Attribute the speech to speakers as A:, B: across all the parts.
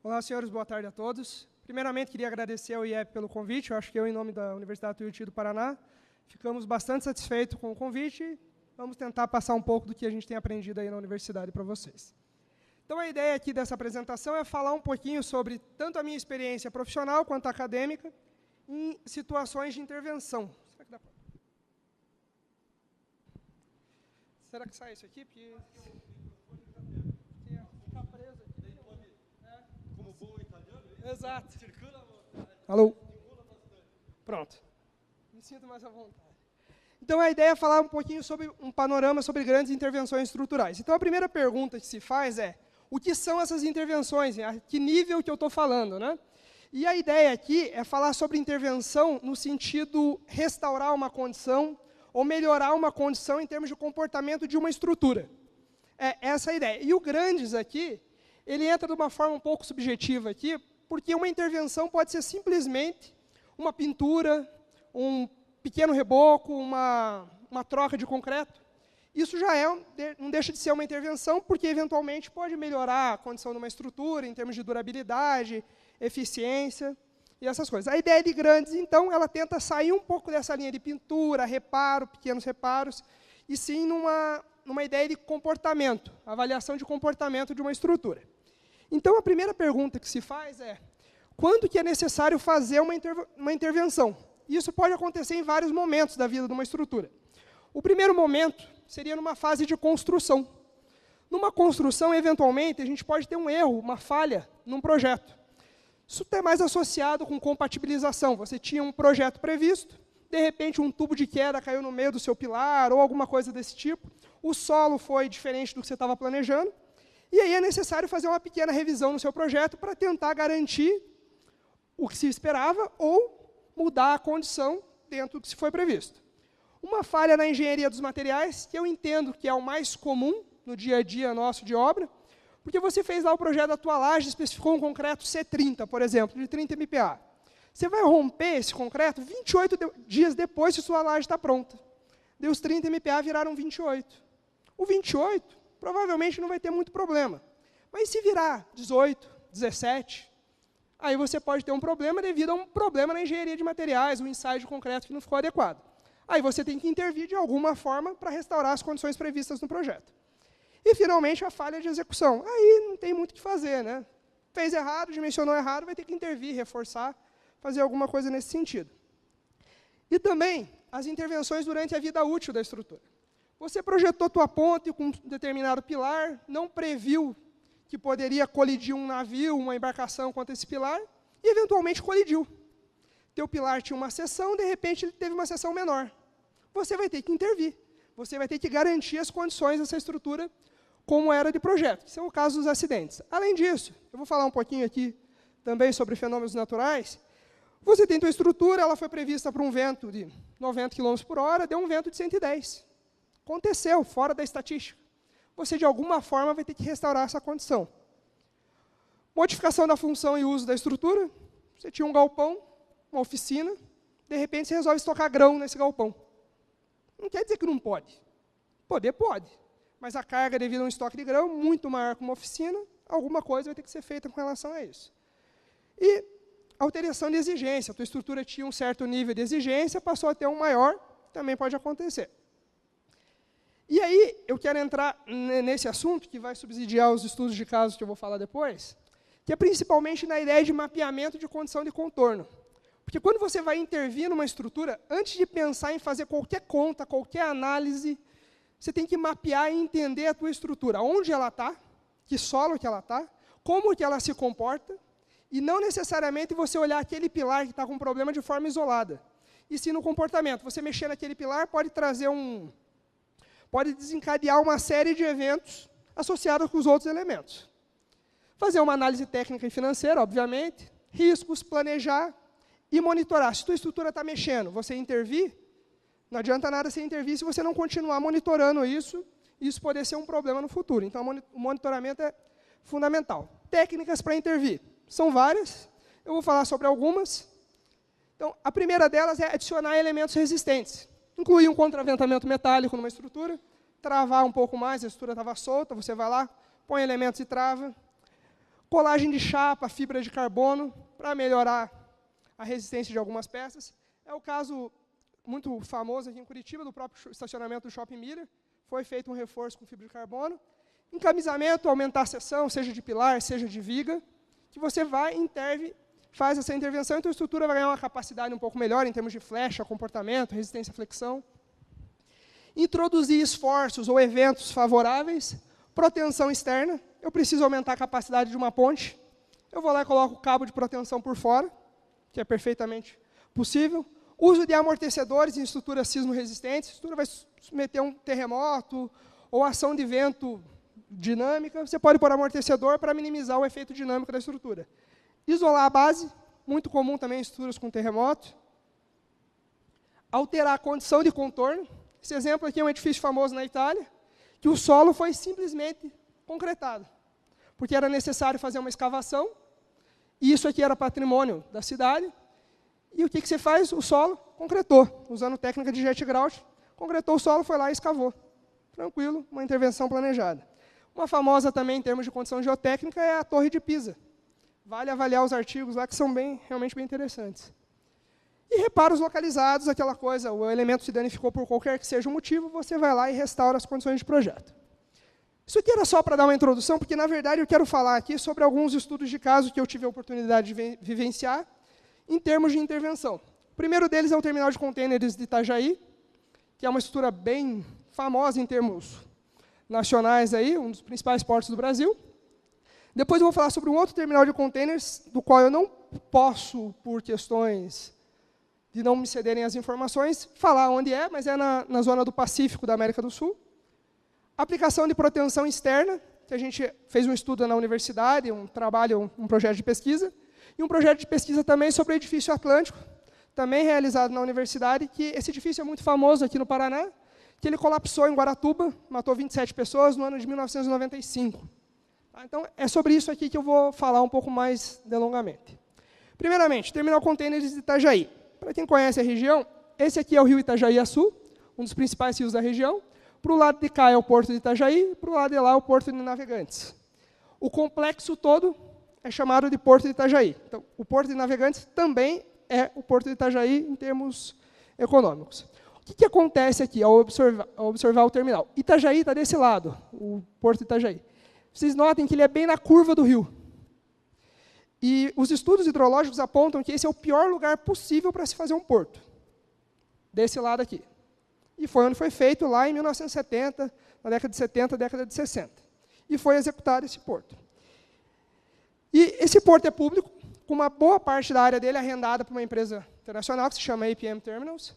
A: Olá, senhores, boa tarde a todos. Primeiramente, queria agradecer ao IEP pelo convite. Eu acho que eu, em nome da Universidade Tuiuti do Paraná, ficamos bastante satisfeitos com o convite. Vamos tentar passar um pouco do que a gente tem aprendido aí na universidade para vocês. Então, a ideia aqui dessa apresentação é falar um pouquinho sobre tanto a minha experiência profissional quanto acadêmica em situações de intervenção. Será que sai isso aqui? Porque fica preso aqui.
B: Como bom italiano?
A: Exato.
B: Circula à vontade.
A: Alô? Pronto. Me sinto mais à vontade. Então, a ideia é falar um pouquinho sobre um panorama sobre grandes intervenções estruturais. Então, a primeira pergunta que se faz é, o que são essas intervenções? A que nível que eu estou falando, né? E a ideia aqui é falar sobre intervenção no sentido restaurar uma condição ou melhorar uma condição em termos de comportamento de uma estrutura. É essa a ideia. E o grandes aqui, ele entra de uma forma um pouco subjetiva aqui, porque uma intervenção pode ser simplesmente uma pintura, um pequeno reboco, uma troca de concreto. Isso já não deixa de ser uma intervenção, porque, eventualmente, pode melhorar a condição de uma estrutura, em termos de durabilidade, eficiência e essas coisas. A ideia de grandes, então, ela tenta sair um pouco dessa linha de pintura, reparo, pequenos reparos, e sim numa ideia de comportamento, avaliação de comportamento de uma estrutura. Então, a primeira pergunta que se faz é, quando que é necessário fazer uma intervenção? Isso pode acontecer em vários momentos da vida de uma estrutura. O primeiro momento seria numa fase de construção. Numa construção, eventualmente, a gente pode ter um erro, uma falha num projeto. Isso está mais associado com compatibilização. Você tinha um projeto previsto, de repente um tubo de queda caiu no meio do seu pilar, ou alguma coisa desse tipo, o solo foi diferente do que você estava planejando, e aí é necessário fazer uma pequena revisão no seu projeto para tentar garantir o que se esperava ou mudar a condição dentro do que se foi previsto. Uma falha na engenharia dos materiais, que eu entendo que é o mais comum no dia a dia nosso de obra, porque você fez lá o projeto da tua laje, especificou um concreto C30, por exemplo, de 30 MPa. Você vai romper esse concreto 28 dias depois que sua laje está pronta. Daí os 30 MPa viraram 28. O 28 provavelmente não vai ter muito problema. Mas se virar 18, 17, aí você pode ter um problema devido a um problema na engenharia de materiais, um ensaio de concreto que não ficou adequado. Aí você tem que intervir de alguma forma para restaurar as condições previstas no projeto. E, finalmente, a falha de execução. Aí não tem muito o que fazer, né? Fez errado, dimensionou errado, vai ter que intervir, reforçar, fazer alguma coisa nesse sentido. E também as intervenções durante a vida útil da estrutura. Você projetou tua ponte com um determinado pilar, não previu que poderia colidir um navio, uma embarcação contra esse pilar, e, eventualmente, colidiu. Teu pilar tinha uma seção, de repente, ele teve uma seção menor. Você vai ter que intervir. Você vai ter que garantir as condições dessa estrutura como era de projeto, que são o caso dos acidentes. Além disso, eu vou falar um pouquinho aqui também sobre fenômenos naturais. Você tem tua estrutura, ela foi prevista para um vento de 90 km por hora, deu um vento de 110. Aconteceu, fora da estatística. Você, de alguma forma, vai ter que restaurar essa condição. Modificação da função e uso da estrutura. Você tinha um galpão, uma oficina, de repente você resolve estocar grão nesse galpão. Não quer dizer que não pode. Poder pode. Mas a carga devido a um estoque de grão muito maior que uma oficina, alguma coisa vai ter que ser feita com relação a isso. E alteração de exigência. A tua estrutura tinha um certo nível de exigência, passou a ter um maior, também pode acontecer. E aí, eu quero entrar nesse assunto, que vai subsidiar os estudos de casos que eu vou falar depois, que é principalmente na ideia de mapeamento de condição de contorno. Porque quando você vai intervir numa estrutura, antes de pensar em fazer qualquer conta, qualquer análise, você tem que mapear e entender a tua estrutura, onde ela está, que solo que ela está, como que ela se comporta, e não necessariamente você olhar aquele pilar que está com problema de forma isolada. E sim no comportamento. Você mexer naquele pilar pode trazer pode desencadear uma série de eventos associados com os outros elementos. Fazer uma análise técnica e financeira, obviamente, riscos, planejar e monitorar. Se a tua estrutura está mexendo, você intervir, não adianta nada você intervir se você não continuar monitorando isso poder ser um problema no futuro. Então, o monitoramento é fundamental. Técnicas para intervir. São várias, eu vou falar sobre algumas. Então, a primeira delas é adicionar elementos resistentes. Incluir um contraventamento metálico numa estrutura, travar um pouco mais, a estrutura estava solta, você vai lá, põe elementos e trava. colagem de chapa, fibra de carbono, para melhorar a resistência de algumas peças. É o caso muito famoso aqui em Curitiba, do próprio estacionamento do Shopping Mira. Foi feito um reforço com fibra de carbono. Encamisamento, aumentar a seção, seja de pilar, seja de viga, que você vai, interve, faz essa intervenção, então a estrutura vai ganhar uma capacidade um pouco melhor em termos de flecha, comportamento, resistência à flexão. Introduzir esforços ou eventos favoráveis, proteção externa. Eu preciso aumentar a capacidade de uma ponte. Eu vou lá e coloco o cabo de proteção por fora, que é perfeitamente possível. Uso de amortecedores em estruturas sismo-resistentes. A estrutura vai submeter a um terremoto ou ação de vento dinâmica. Você pode pôr amortecedor para minimizar o efeito dinâmico da estrutura. Isolar a base, muito comum também em estruturas com terremoto. Alterar a condição de contorno. Esse exemplo aqui é um edifício famoso na Itália, que o solo foi simplesmente concretado, porque era necessário fazer uma escavação, e isso aqui era patrimônio da cidade, e o que você faz? O solo concretou, usando técnica de jet grout, concretou o solo, foi lá e escavou. Tranquilo, uma intervenção planejada. Uma famosa também, em termos de condição geotécnica, é a Torre de Pisa. Vale avaliar os artigos lá, que são realmente bem interessantes. E reparos localizados, aquela coisa, o elemento se danificou por qualquer que seja o motivo, você vai lá e restaura as condições de projeto. Isso aqui era só para dar uma introdução, porque, na verdade, eu quero falar aqui sobre alguns estudos de caso que eu tive a oportunidade de vivenciar em termos de intervenção. O primeiro deles é o terminal de contêineres de Itajaí, que é uma estrutura bem famosa em termos nacionais, aí, um dos principais portos do Brasil. Depois eu vou falar sobre um outro terminal de contêineres, do qual eu não posso, por questões de não me cederem as informações, falar onde é, mas é na zona do Pacífico da América do Sul. Aplicação de proteção externa, que a gente fez um estudo na universidade, um trabalho, um projeto de pesquisa, e um projeto de pesquisa também sobre o edifício Atlântico, também realizado na universidade, que esse edifício é muito famoso aqui no Paraná, que ele colapsou em Guaratuba, matou 27 pessoas no ano de 1995. Então, é sobre isso aqui que eu vou falar um pouco mais delongamente. Primeiramente, terminal contêineres de Itajaí. Para quem conhece a região, esse aqui é o rio Itajaí-Açu, um dos principais rios da região. Para o lado de cá é o porto de Itajaí, para o lado de lá é o porto de Navegantes. O complexo todo é chamado de porto de Itajaí. Então, o porto de Navegantes também é o porto de Itajaí em termos econômicos. O que acontece aqui ao observar o terminal? Itajaí está desse lado, o porto de Itajaí. Vocês notem que ele é bem na curva do rio. E os estudos hidrológicos apontam que esse é o pior lugar possível para se fazer um porto, desse lado aqui. E foi onde foi feito, lá em 1970, na década de 70, década de 60. E foi executado esse porto. E esse porto é público, com uma boa parte da área dele arrendada para uma empresa internacional, que se chama APM Terminals.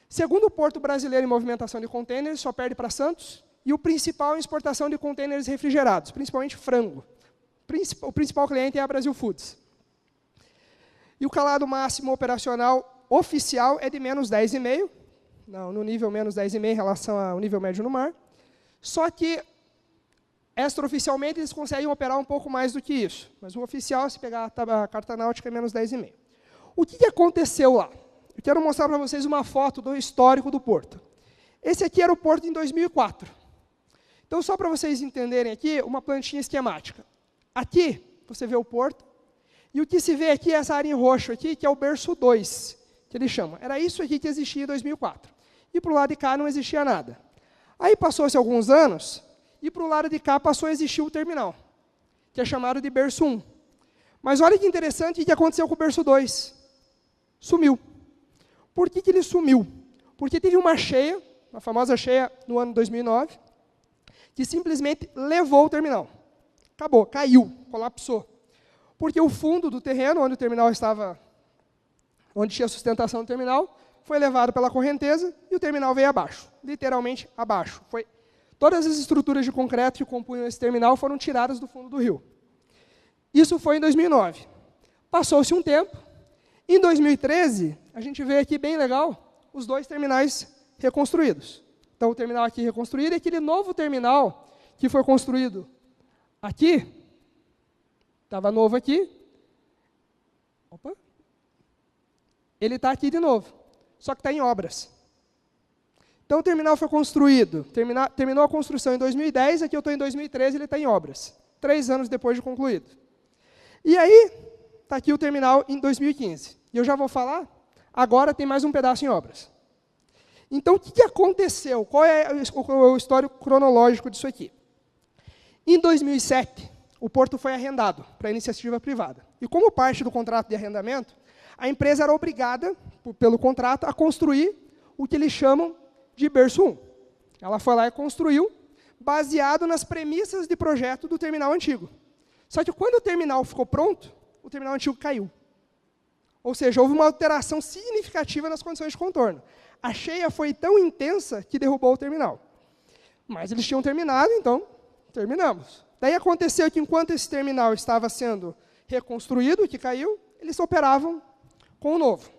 A: Segundo porto brasileiro em movimentação de contêineres, só perde para Santos, e o principal em exportação de contêineres refrigerados, principalmente frango. O principal cliente é a Brasil Foods. E o calado máximo operacional oficial é de menos 10,5, no nível menos 10,5 em relação ao nível médio no mar. Só que, extraoficialmente, eles conseguem operar um pouco mais do que isso. Mas o oficial, se pegar a carta náutica, é menos 10,5. O que aconteceu lá? Eu quero mostrar para vocês uma foto do histórico do porto. Esse aqui era o porto em 2004. Então, só para vocês entenderem aqui, uma plantinha esquemática. Aqui, você vê o porto, e o que se vê aqui é essa área em roxo aqui, que é o berço 2, que eles chamam. Era isso aqui que existia em 2004. E para o lado de cá não existia nada. Aí passou-se alguns anos, e para o lado de cá passou a existir o terminal, que é chamado de berço 1. Mas olha que interessante o que aconteceu com o berço 2. Sumiu. Por que ele sumiu? Porque teve uma cheia, a famosa cheia no ano 2009, que simplesmente levou o terminal. Acabou, caiu, colapsou. Porque o fundo do terreno, onde o terminal estava, onde tinha sustentação do terminal, foi levado pela correnteza e o terminal veio abaixo, literalmente abaixo. Todas as estruturas de concreto que compunham esse terminal foram tiradas do fundo do rio. Isso foi em 2009. Passou-se um tempo. Em 2013, a gente vê aqui bem legal os dois terminais reconstruídos. Então, o terminal aqui reconstruído e aquele novo terminal que foi construído aqui, estava novo aqui. Opa! Ele está aqui de novo, só que está em obras. Então, o terminal foi construído, terminou a construção em 2010, aqui eu estou em 2013, ele está em obras, 3 anos depois de concluído. E aí, está aqui o terminal em 2015. E eu já vou falar, agora tem mais um pedaço em obras. Então, o que aconteceu? Qual é o histórico cronológico disso aqui? Em 2007, o porto foi arrendado para iniciativa privada. E como parte do contrato de arrendamento, a empresa era obrigada, pelo contrato, a construir o que eles chamam de berço 1. Ela foi lá e construiu, baseado nas premissas de projeto do terminal antigo. Só que quando o terminal ficou pronto, o terminal antigo caiu. Ou seja, houve uma alteração significativa nas condições de contorno. A cheia foi tão intensa que derrubou o terminal. Mas eles tinham terminado, então terminamos. Daí aconteceu que, enquanto esse terminal estava sendo reconstruído, que caiu, eles operavam com o novo.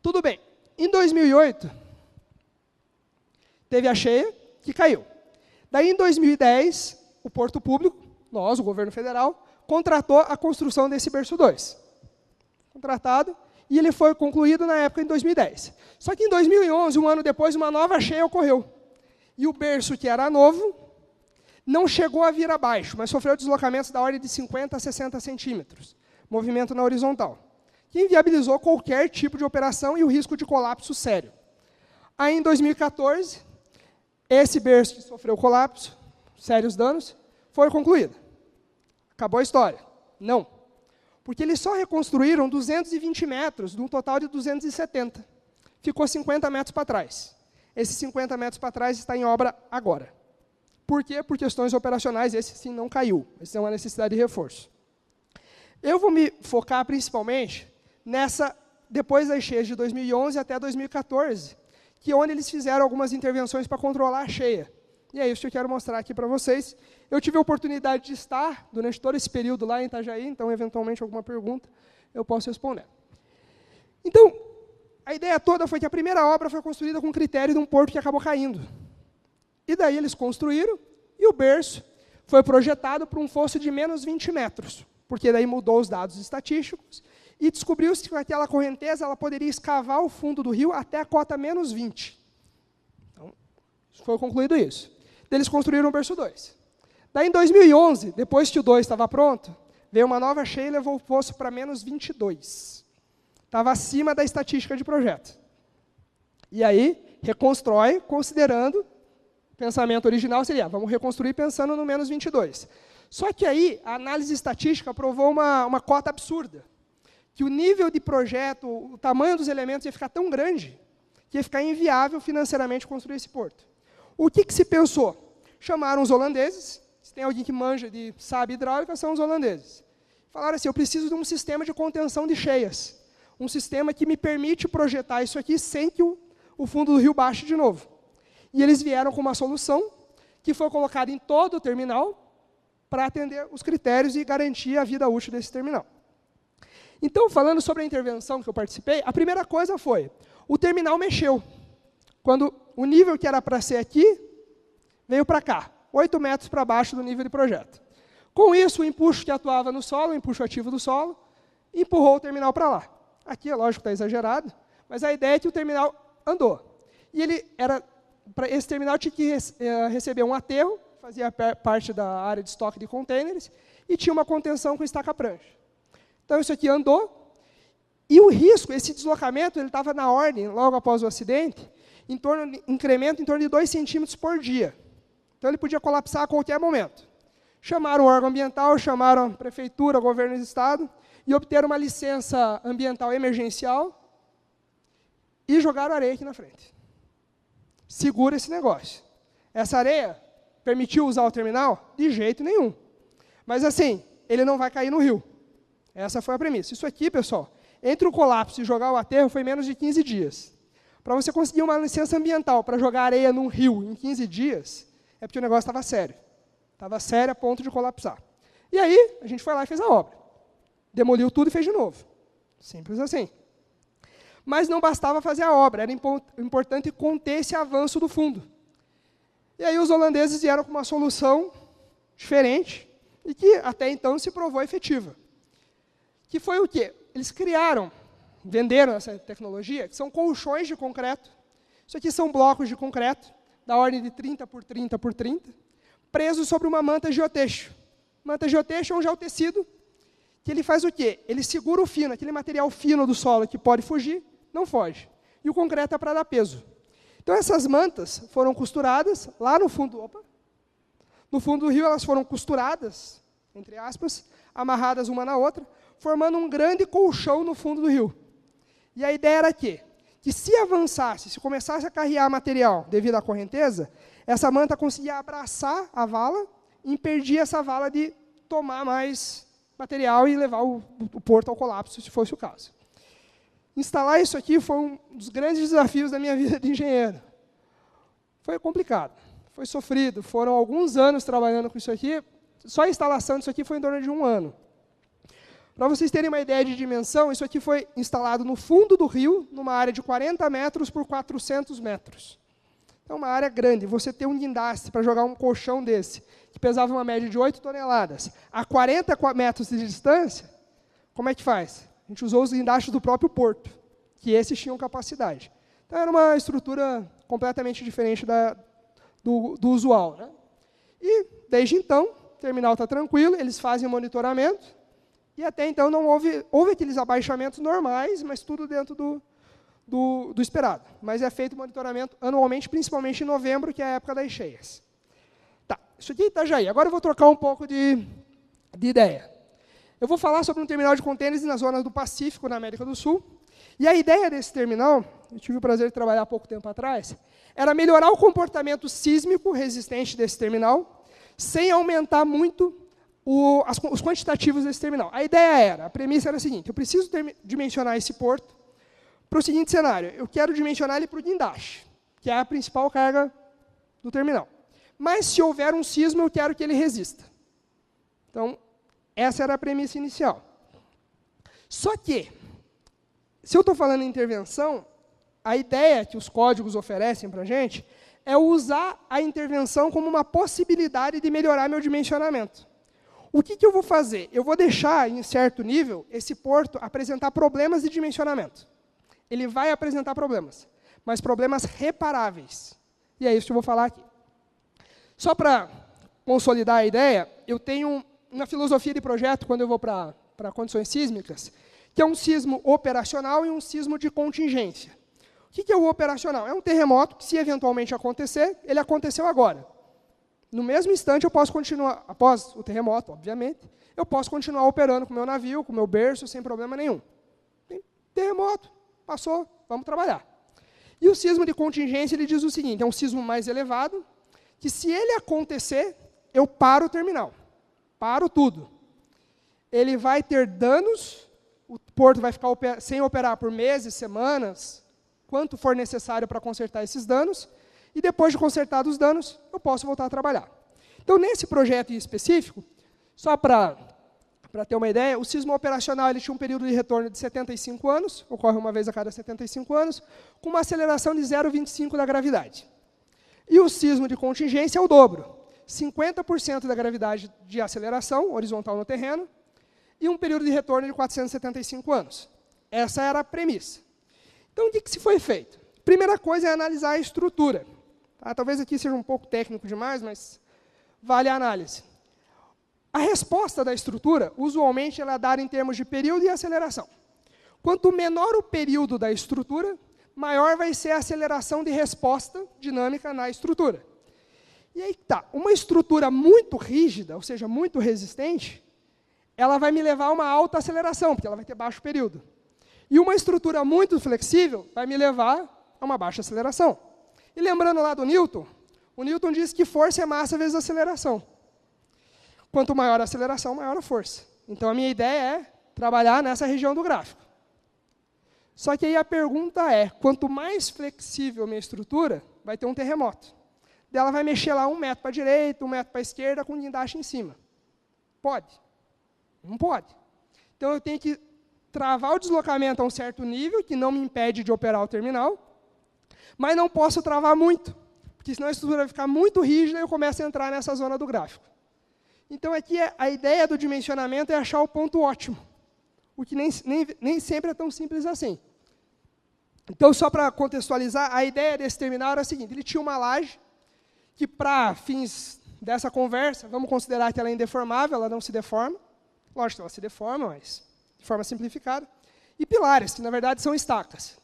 A: Tudo bem. Em 2008, teve a cheia, que caiu. Daí, em 2010, o Porto Público, nós, o governo federal, contratou a construção desse berço 2. Contratado, e ele foi concluído na época, em 2010. Só que em 2011, um ano depois, uma nova cheia ocorreu. E o berço, que era novo, não chegou a vir abaixo, mas sofreu deslocamentos da ordem de 50 a 60 centímetros, movimento na horizontal, que inviabilizou qualquer tipo de operação e o risco de colapso sério. Aí, em 2014, esse berço que sofreu colapso, sérios danos, foi concluído. Acabou a história? Não. Porque eles só reconstruíram 220 metros, de um total de 270. Ficou 50 metros para trás. Esses 50 metros para trás está em obra agora. Por quê? Por questões operacionais, esse sim não caiu. Esse é uma necessidade de reforço. Eu vou me focar principalmente nessa, depois das cheias de 2011 até 2014, que é onde eles fizeram algumas intervenções para controlar a cheia. E é isso que eu quero mostrar aqui para vocês. Eu tive a oportunidade de estar durante todo esse período lá em Itajaí, então, eventualmente, alguma pergunta eu posso responder. Então, a ideia toda foi que a primeira obra foi construída com critério de um porto que acabou caindo. E daí eles construíram, e o berço foi projetado para um fosso de menos 20 metros, porque daí mudou os dados estatísticos, e descobriu-se que aquela correnteza ela poderia escavar o fundo do rio até a cota menos 20. Então, foi concluído isso. Eles construíram o berço 2. Daí, em 2011, depois que o 2 estava pronto, veio uma nova cheia e levou o fosso para menos 22. Estava acima da estatística de projeto. E aí, reconstrói, considerando, o pensamento original seria, vamos reconstruir pensando no menos 22. Só que aí, a análise estatística provou uma cota absurda, que o nível de projeto, o tamanho dos elementos ia ficar tão grande, que ia ficar inviável financeiramente construir esse porto. O que se pensou? Chamaram os holandeses, se tem alguém que manja de sabe hidráulica, são os holandeses. Falaram assim, eu preciso de um sistema de contenção de cheias, um sistema que me permite projetar isso aqui sem que o fundo do rio baixe de novo. E eles vieram com uma solução que foi colocada em todo o terminal para atender os critérios e garantir a vida útil desse terminal. Então, falando sobre a intervenção que eu participei, a primeira coisa foi, o terminal mexeu. Quando o nível que era para ser aqui, veio para cá, 8 metros para baixo do nível de projeto. Com isso, o empuxo que atuava no solo, o empuxo ativo do solo, empurrou o terminal para lá. Aqui, é lógico, está exagerado, mas a ideia é que o terminal andou. E esse terminal tinha que receber um aterro, fazia parte da área de estoque de contêineres, e tinha uma contenção com estaca-prancha. Então, isso aqui andou, e o risco, esse deslocamento, ele estava na ordem, logo após o acidente, incremento em torno de 2 centímetros por dia. Então, ele podia colapsar a qualquer momento. Chamaram o órgão ambiental, chamaram a prefeitura, o governo do estado, e obteram uma licença ambiental emergencial e jogaram areia aqui na frente. Segura esse negócio. Essa areia permitiu usar o terminal? De jeito nenhum. Mas, assim, ele não vai cair no rio. Essa foi a premissa. Isso aqui, pessoal, entre o colapso e jogar o aterro, foi menos de 15 dias. Para você conseguir uma licença ambiental para jogar areia num rio em 15 dias, é porque o negócio estava sério. Estava sério a ponto de colapsar. E aí, a gente foi lá e fez a obra. Demoliu tudo e fez de novo. Simples assim. Mas não bastava fazer a obra, era importante conter esse avanço do fundo. E aí os holandeses vieram com uma solução diferente, e que até então se provou efetiva. Que foi o quê? Eles venderam essa tecnologia, que são colchões de concreto. Isso aqui são blocos de concreto, da ordem de 30 por 30 por 30, presos sobre uma manta geotexo. Manta geotexo é um geotecido que ele faz o quê? Ele segura o fino, aquele material fino do solo que pode fugir, não foge. E o concreto é para dar peso. Então, essas mantas foram costuradas lá no fundo, no fundo do rio, elas foram costuradas, entre aspas, amarradas uma na outra, formando um grande colchão no fundo do rio. E a ideia era que se avançasse, se começasse a carrear material devido à correnteza, essa manta conseguia abraçar a vala e impedia essa vala de tomar mais material e levar o porto ao colapso, se fosse o caso. Instalar isso aqui foi um dos grandes desafios da minha vida de engenheiro. Foi complicado, foi sofrido, foram alguns anos trabalhando com isso aqui, só a instalação disso aqui foi em torno de 1 ano. Para vocês terem uma ideia de dimensão, isso aqui foi instalado no fundo do rio, numa área de 40 metros por 400 metros. É uma área grande. Você ter um guindaste para jogar um colchão desse, que pesava uma média de 8 toneladas, a 40 metros de distância, como é que faz? A gente usou os guindastes do próprio porto, que esses tinham capacidade. Então, era uma estrutura completamente diferente do usual, né? E, desde então, o terminal está tranquilo, eles fazem o monitoramento, e até então não houve aqueles abaixamentos normais, mas tudo dentro do esperado. Mas é feito monitoramento anualmente, principalmente em novembro, que é a época das cheias. Tá, isso aqui é Itajaí. Agora eu vou trocar um pouco de ideia. Eu vou falar sobre um terminal de contêineres na zona do Pacífico, na América do Sul. E a ideia desse terminal, eu tive o prazer de trabalhar há pouco tempo atrás, era melhorar o comportamento sísmico resistente desse terminal, sem aumentar muito os quantitativos desse terminal. A ideia a premissa era a seguinte: eu preciso dimensionar esse porto para o seguinte cenário: eu quero dimensionar ele para o guindaste, que é a principal carga do terminal. Mas, se houver um sismo, eu quero que ele resista. Então, essa era a premissa inicial. Só que, se eu estou falando em intervenção, a ideia que os códigos oferecem para a gente é usar a intervenção como uma possibilidade de melhorar meu dimensionamento. O que eu vou fazer? Eu vou deixar, em certo nível, esse porto apresentar problemas de dimensionamento. Ele vai apresentar problemas, mas problemas reparáveis. E é isso que eu vou falar aqui. Só para consolidar a ideia, eu tenho uma filosofia de projeto, quando eu vou para condições sísmicas, que é um sismo operacional e um sismo de contingência. O que é o operacional? É um terremoto que, se eventualmente acontecer, ele aconteceu agora. No mesmo instante, eu posso continuar, após o terremoto, obviamente, eu posso continuar operando com o meu navio, com o meu berço, sem problema nenhum. Tem terremoto, passou, vamos trabalhar. E o sismo de contingência, ele diz o seguinte: é um sismo mais elevado, que, se ele acontecer, eu paro o terminal. Paro tudo. Ele vai ter danos, o porto vai ficar sem operar por meses, semanas, quanto for necessário para consertar esses danos, e depois de consertar os danos, eu posso voltar a trabalhar. Então, nesse projeto em específico, só para ter uma ideia, o sismo operacional ele tinha um período de retorno de 75 anos, ocorre uma vez a cada 75 anos, com uma aceleração de 0,25 da gravidade. E o sismo de contingência é o dobro. 50% da gravidade de aceleração horizontal no terreno e um período de retorno de 475 anos. Essa era a premissa. Então, o que se foi feito? Primeira coisa é analisar a estrutura. Tá? Talvez aqui seja um pouco técnico demais, mas vale a análise. A resposta da estrutura, usualmente, ela é dada em termos de período e aceleração. Quanto menor o período da estrutura, maior vai ser a aceleração de resposta dinâmica na estrutura. E aí tá, uma estrutura muito rígida, ou seja, muito resistente, ela vai me levar a uma alta aceleração, porque ela vai ter baixo período. E uma estrutura muito flexível vai me levar a uma baixa aceleração. E lembrando lá do Newton, o Newton diz que força é massa vezes aceleração. Quanto maior a aceleração, maior a força. Então, a minha ideia é trabalhar nessa região do gráfico. Só que aí a pergunta é, quanto mais flexível a minha estrutura, vai ter um terremoto. Ela vai mexer lá 1 metro para a direita, 1 metro para a esquerda, com um guindaste em cima. Pode? Não pode. Então, eu tenho que travar o deslocamento a um certo nível, que não me impede de operar o terminal, mas não posso travar muito, porque senão a estrutura vai ficar muito rígida e eu começo a entrar nessa zona do gráfico. Então, aqui a ideia do dimensionamento é achar o ponto ótimo, o que nem sempre é tão simples assim. Então, só para contextualizar, a ideia desse terminal era a seguinte: ele tinha uma laje, que, para fins dessa conversa, vamos considerar que ela é indeformável, ela não se deforma. Lógico que ela se deforma, mas de forma simplificada. E pilares, que na verdade são estacas.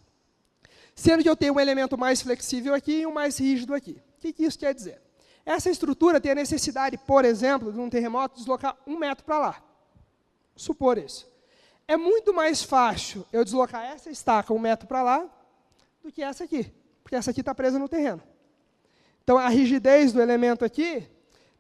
A: Sendo que eu tenho um elemento mais flexível aqui e um mais rígido aqui. O que isso quer dizer? Essa estrutura tem a necessidade, por exemplo, de um terremoto deslocar 1 metro para lá. Supor isso. É muito mais fácil eu deslocar essa estaca 1 metro para lá do que essa aqui, porque essa aqui está presa no terreno. Então, a rigidez do elemento aqui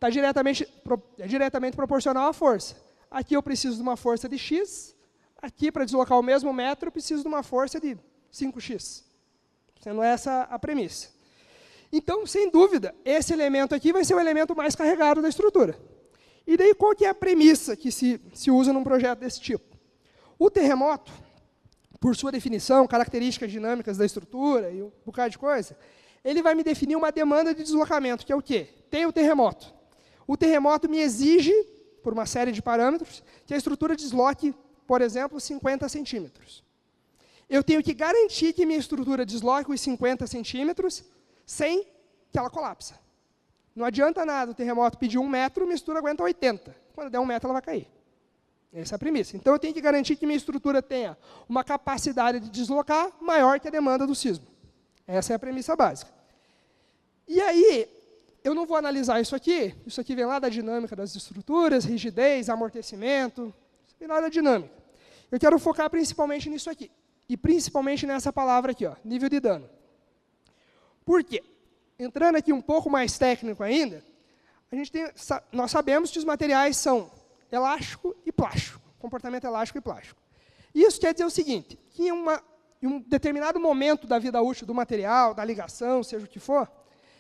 A: é diretamente proporcional à força. Aqui eu preciso de uma força de x, aqui, para deslocar o mesmo metro, eu preciso de uma força de 5x. Sendo essa a premissa. Então, sem dúvida, esse elemento aqui vai ser o elemento mais carregado da estrutura. E daí, qual que é a premissa que se usa num projeto desse tipo? O terremoto, por sua definição, características dinâmicas da estrutura e um bocado de coisa, ele vai me definir uma demanda de deslocamento, que é o quê? Tem o terremoto. O terremoto me exige, por uma série de parâmetros, que a estrutura desloque, por exemplo, 50 centímetros. Eu tenho que garantir que minha estrutura desloque os 50 centímetros sem que ela colapse. Não adianta nada o terremoto pedir 1 metro, minha estrutura aguenta 80. Quando der 1 metro, ela vai cair. Essa é a premissa. Então, eu tenho que garantir que minha estrutura tenha uma capacidade de deslocar maior que a demanda do sismo. Essa é a premissa básica. E aí, eu não vou analisar isso aqui vem lá da dinâmica das estruturas, rigidez, amortecimento, isso vem lá da dinâmica. Eu quero focar principalmente nisso aqui, e principalmente nessa palavra aqui, ó, nível de dano. Por quê? Entrando aqui um pouco mais técnico ainda, nós sabemos que os materiais são elástico e plástico, comportamento elástico e plástico. Isso quer dizer o seguinte, que em um determinado momento da vida útil do material, da ligação, seja o que for,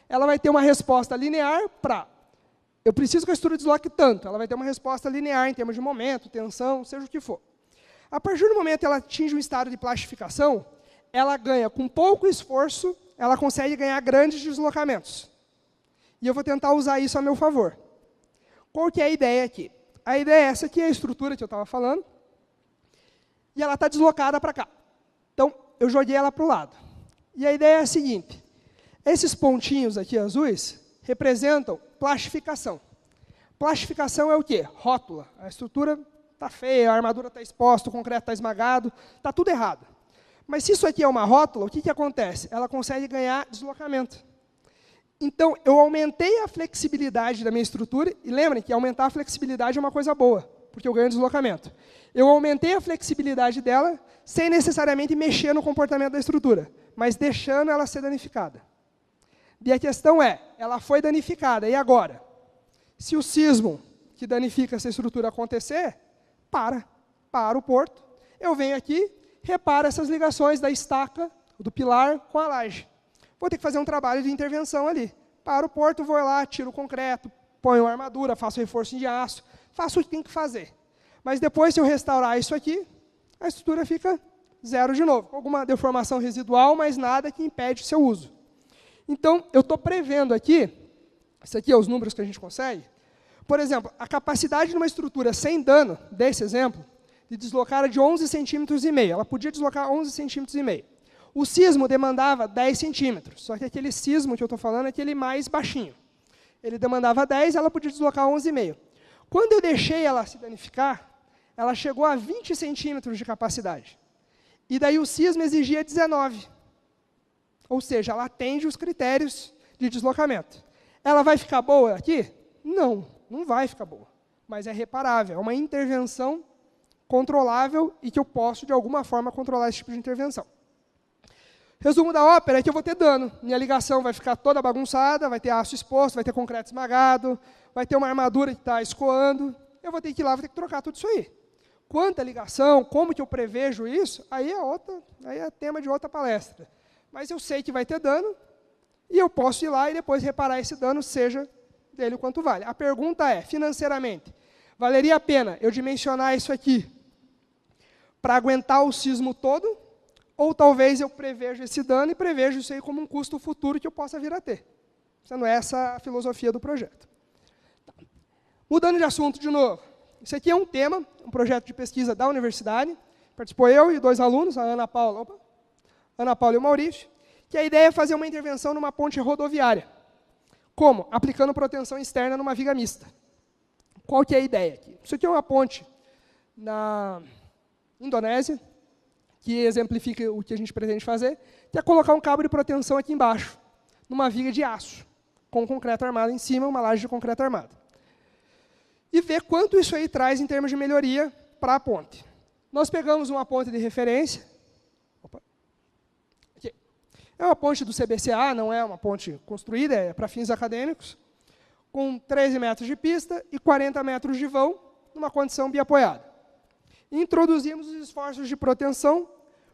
A: ela vai ter uma resposta linear para, eu preciso que a estrutura desloque tanto, ela vai ter uma resposta linear em termos de momento, tensão, seja o que for. A partir do momento que ela atinge um estado de plastificação, ela ganha, com pouco esforço, ela consegue ganhar grandes deslocamentos. E eu vou tentar usar isso a meu favor. Qual que é a ideia aqui? A ideia é essa aqui, é a estrutura que eu estava falando, e ela está deslocada para cá. Então, eu joguei ela para o lado. E a ideia é a seguinte, esses pontinhos aqui azuis representam plastificação. Plastificação é o quê? Rótula. A estrutura está feia, a armadura está exposta, o concreto está esmagado, está tudo errado. Mas se isso aqui é uma rótula, o que acontece? Ela consegue ganhar deslocamento. Então, eu aumentei a flexibilidade da minha estrutura, e lembrem que aumentar a flexibilidade é uma coisa boa, porque eu ganho deslocamento. Eu aumentei a flexibilidade dela sem necessariamente mexer no comportamento da estrutura, mas deixando ela ser danificada. E a questão é, ela foi danificada, e agora? Se o sismo que danifica essa estrutura acontecer, para o porto, eu venho aqui, reparo essas ligações da estaca, do pilar com a laje. Vou ter que fazer um trabalho de intervenção ali. Para o porto, vou lá, tiro o concreto, ponho a armadura, faço reforço de aço, faço o que tem que fazer. Mas depois, se eu restaurar isso aqui, a estrutura fica zero de novo. Alguma deformação residual, mas nada que impede o seu uso. Então, eu estou prevendo aqui, isso aqui é os números que a gente consegue, por exemplo, a capacidade de uma estrutura sem dano, desse exemplo, de deslocar era de 11,5 centímetros. Ela podia deslocar 11,5 centímetros. O sismo demandava 10 centímetros, só que aquele sismo que eu estou falando é aquele mais baixinho. Ele demandava 10, ela podia deslocar 11,5. Quando eu deixei ela se danificar, ela chegou a 20 centímetros de capacidade. E daí o sismo exigia 19. Ou seja, ela atende os critérios de deslocamento. Ela vai ficar boa aqui? Não vai ficar boa. Mas é reparável, é uma intervenção controlável e que eu posso, de alguma forma, controlar esse tipo de intervenção. Resumo da ópera é que eu vou ter dano. Minha ligação vai ficar toda bagunçada, vai ter aço exposto, vai ter concreto esmagado, vai ter uma armadura que está escoando. Eu vou ter que ir lá, vou ter que trocar tudo isso aí. Quanta ligação, como que eu prevejo isso, aí é tema de outra palestra. Mas eu sei que vai ter dano e eu posso ir lá e depois reparar esse dano, seja dele o quanto vale. A pergunta é, financeiramente, valeria a pena eu dimensionar isso aqui para aguentar o sismo todo? Ou talvez eu preveja esse dano e prevejo isso aí como um custo futuro que eu possa vir a ter. Sendo essa a filosofia do projeto. Mudando de assunto de novo. Isso aqui é um tema, um projeto de pesquisa da universidade. Participou eu e 2 alunos, a Ana Paula e o Maurício, que a ideia é fazer uma intervenção numa ponte rodoviária. Como? Aplicando proteção externa numa viga mista. Qual que é a ideia aqui? Isso aqui é uma ponte na Indonésia, que exemplifica o que a gente pretende fazer, que é colocar um cabo de proteção aqui embaixo, numa viga de aço, com concreto armado em cima, uma laje de concreto armado. E ver quanto isso aí traz em termos de melhoria para a ponte. Nós pegamos uma ponte de referência. Opa, aqui. É uma ponte do CBCA, não é uma ponte construída, é para fins acadêmicos, com 13 metros de pista e 40 metros de vão, numa condição biapoiada. E introduzimos os esforços de proteção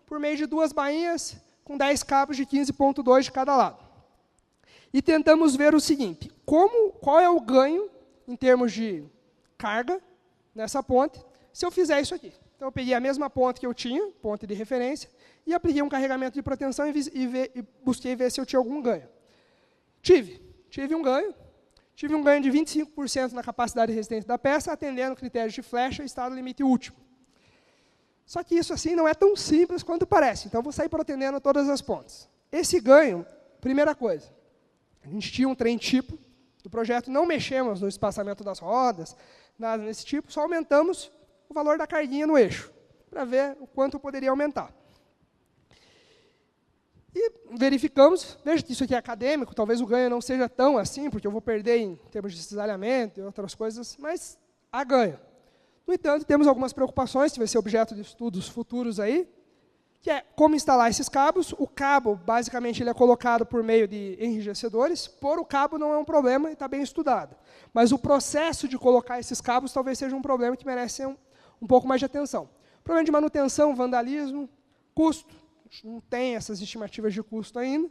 A: por meio de 2 bainhas com 10 cabos de 15,2 de cada lado. E tentamos ver o seguinte, qual é o ganho em termos de carga nessa ponte, se eu fizer isso aqui. Então, eu peguei a mesma ponte que eu tinha, ponte de referência, e apliquei um carregamento de proteção e busquei ver se eu tinha algum ganho. Tive um ganho. Tive um ganho de 25% na capacidade resistente da peça, atendendo critérios de flecha e estado limite último. Só que isso assim não é tão simples quanto parece. Então, eu vou sair protendendo todas as pontes. Esse ganho, primeira coisa, a gente tinha um trem tipo do projeto, não mexemos no espaçamento das rodas, nada desse tipo, só aumentamos o valor da carguinha no eixo, para ver o quanto eu poderia aumentar. E verificamos, veja que isso aqui é acadêmico, talvez o ganho não seja tão assim, porque eu vou perder em termos de cisalhamento e outras coisas, mas há ganho. No entanto, temos algumas preocupações, que vai ser objeto de estudos futuros aí, que é como instalar esses cabos. O cabo, basicamente, ele é colocado por meio de enrijecedores. Pôr o cabo não é um problema e está bem estudado. Mas o processo de colocar esses cabos talvez seja um problema que merece um pouco mais de atenção. Problema de manutenção, vandalismo, custo. A gente não tem essas estimativas de custo ainda,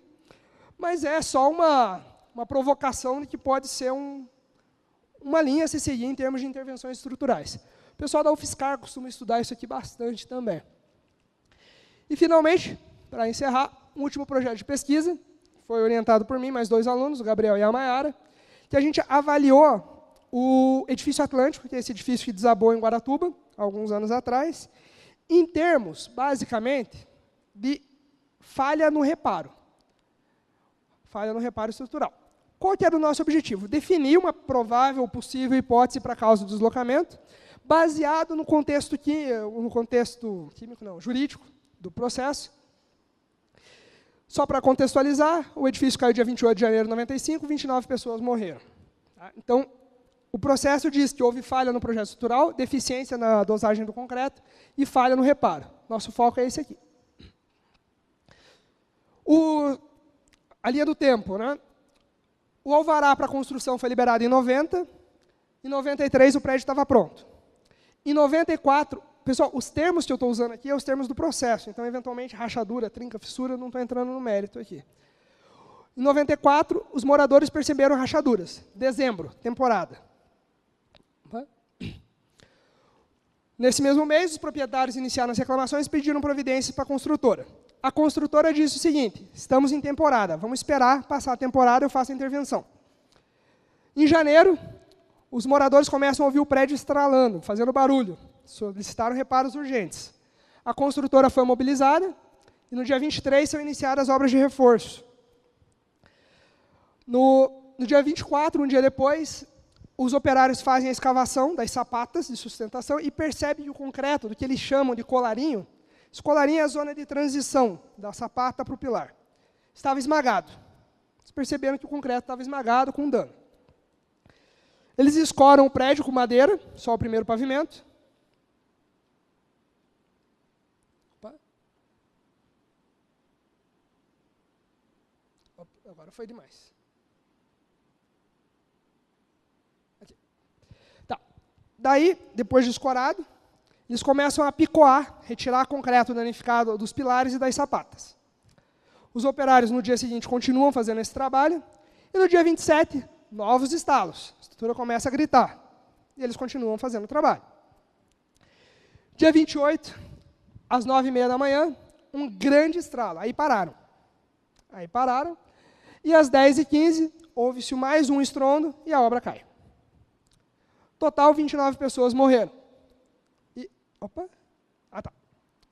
A: mas é só uma provocação de que pode ser uma linha a se seguir em termos de intervenções estruturais. O pessoal da UFSCar costuma estudar isso aqui bastante também. E, finalmente, para encerrar, um último projeto de pesquisa, foi orientado por mim, mais 2 alunos, o Gabriel e a Mayara, que a gente avaliou o edifício Atlântico, que é esse edifício que desabou em Guaratuba, alguns anos atrás, em termos, basicamente, de falha no reparo. Falha no reparo estrutural. Qual que era o nosso objetivo? Definir uma provável, possível hipótese para a causa do deslocamento, baseado no contexto químico, não, jurídico do processo. Só para contextualizar, o edifício caiu dia 28 de janeiro de 95, 29 pessoas morreram. Tá? Então, o processo diz que houve falha no projeto estrutural, deficiência na dosagem do concreto e falha no reparo. Nosso foco é esse aqui. A linha do tempo, né? O alvará para a construção foi liberado em 90, em 93 o prédio estava pronto. Em 94, pessoal, os termos que eu estou usando aqui são os termos do processo, então, eventualmente, rachadura, trinca, fissura, não estou entrando no mérito aqui. Em 94, os moradores perceberam rachaduras. Dezembro, temporada. Nesse mesmo mês, os proprietários iniciaram as reclamações e pediram providências para a construtora. A construtora disse o seguinte: estamos em temporada, vamos esperar passar a temporada, eu faço a intervenção. Em janeiro, os moradores começam a ouvir o prédio estralando, fazendo barulho, solicitaram reparos urgentes. A construtora foi mobilizada e no dia 23 são iniciadas as obras de reforço. No dia 24, um dia depois, os operários fazem a escavação das sapatas de sustentação e percebem que o concreto, do que eles chamam de colarinho, esse colarinho é a zona de transição da sapata para o pilar, estava esmagado. Eles perceberam que o concreto estava esmagado com dano. Eles escoram o prédio com madeira, só o primeiro pavimento. Opa. Opa, agora foi demais. Aqui. Tá. Daí, depois de escorado, eles começam a picoar, retirar concreto danificado dos pilares e das sapatas. Os operários, no dia seguinte, continuam fazendo esse trabalho, e no dia 27, novos estalos. A estrutura começa a gritar. E eles continuam fazendo o trabalho. Dia 28, às 9h30 da manhã, um grande estralo. Aí pararam. E às 10h15, houve-se mais um estrondo e a obra cai. Total, 29 pessoas morreram.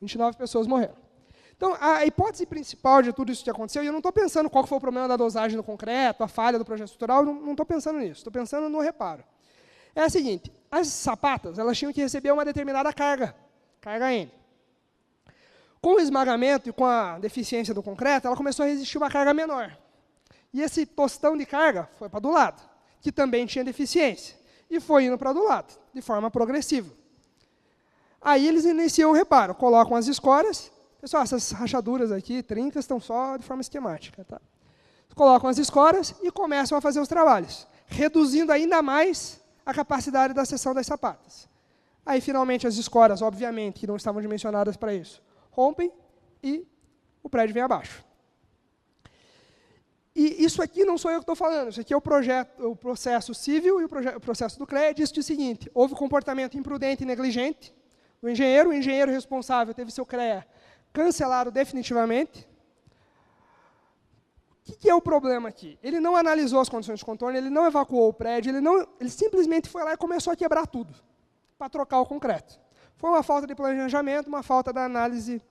A: 29 pessoas morreram. Então, a hipótese principal de tudo isso que aconteceu, e eu não estou pensando qual foi o problema da dosagem do concreto, a falha do projeto estrutural, não estou pensando nisso, estou pensando no reparo. É a seguinte: as sapatas, elas tinham que receber uma determinada carga N. Com o esmagamento e com a deficiência do concreto, ela começou a resistir uma carga menor. E esse tostão de carga foi para do lado, que também tinha deficiência, e foi indo para do lado, de forma progressiva. Aí eles iniciam o reparo, colocam as escórias. Pessoal, essas rachaduras aqui, trincas, estão só de forma esquemática. Tá? Colocam as escórias e começam a fazer os trabalhos, reduzindo ainda mais a capacidade da seção das sapatas. Aí, finalmente, as escórias, obviamente, que não estavam dimensionadas para isso, rompem e o prédio vem abaixo. E isso aqui não sou eu que estou falando, isso aqui é o processo civil e o processo do CREA diz o seguinte: houve comportamento imprudente e negligente do engenheiro, o engenheiro responsável teve seu CREA cancelado definitivamente. O que é o problema aqui? Ele não analisou as condições de contorno, ele não evacuou o prédio, ele simplesmente foi lá e começou a quebrar tudo, para trocar o concreto. Foi uma falta de planejamento, uma falta da análise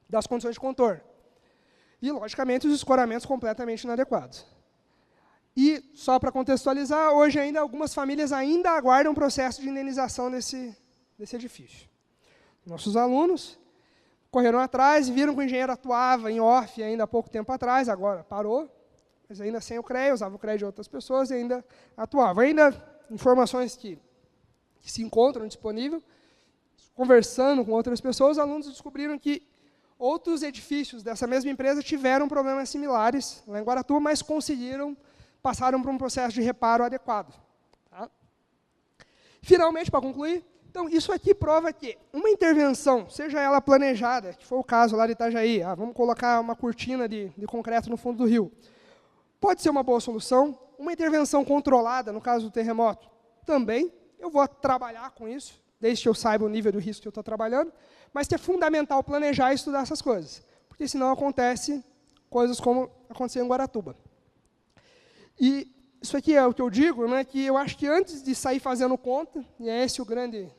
A: das condições de contorno. E, logicamente, os escoramentos completamente inadequados. E, só para contextualizar, hoje ainda algumas famílias ainda aguardam o processo de indenização desse edifício. Nossos alunos correram atrás e viram que o engenheiro atuava em off ainda há pouco tempo atrás, agora parou, mas ainda sem o CREA, usava o CREA de outras pessoas e ainda atuava. Ainda informações que se encontram disponíveis, conversando com outras pessoas, os alunos descobriram que outros edifícios dessa mesma empresa tiveram problemas similares lá em Guaratuba, mas passaram por um processo de reparo adequado. Tá? Finalmente, para concluir, então, isso aqui prova que uma intervenção, seja ela planejada, que foi o caso lá de Itajaí, vamos colocar uma cortina de concreto no fundo do rio, pode ser uma boa solução. Uma intervenção controlada, no caso do terremoto, também. Eu vou trabalhar com isso, desde que eu saiba o nível do risco que eu estou trabalhando, mas que é fundamental planejar e estudar essas coisas, porque senão acontece coisas como aconteceu em Guaratuba. E isso aqui é o que eu digo, né, que eu acho que antes de sair fazendo conta, e é esse o grande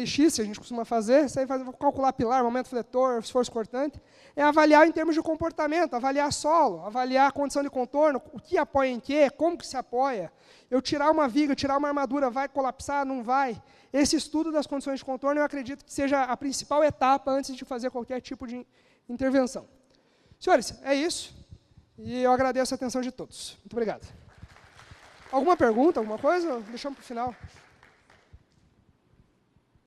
A: X que a gente costuma fazer, vou calcular pilar, momento fletor, esforço cortante, é avaliar em termos de comportamento, avaliar solo, avaliar a condição de contorno, o que apoia em quê, como que se apoia. Eu tirar uma viga, tirar uma armadura, vai colapsar, não vai? Esse estudo das condições de contorno, eu acredito que seja a principal etapa antes de fazer qualquer tipo de intervenção. Senhores, é isso, e eu agradeço a atenção de todos. Muito obrigado. Alguma pergunta, alguma coisa? Deixamos para o final.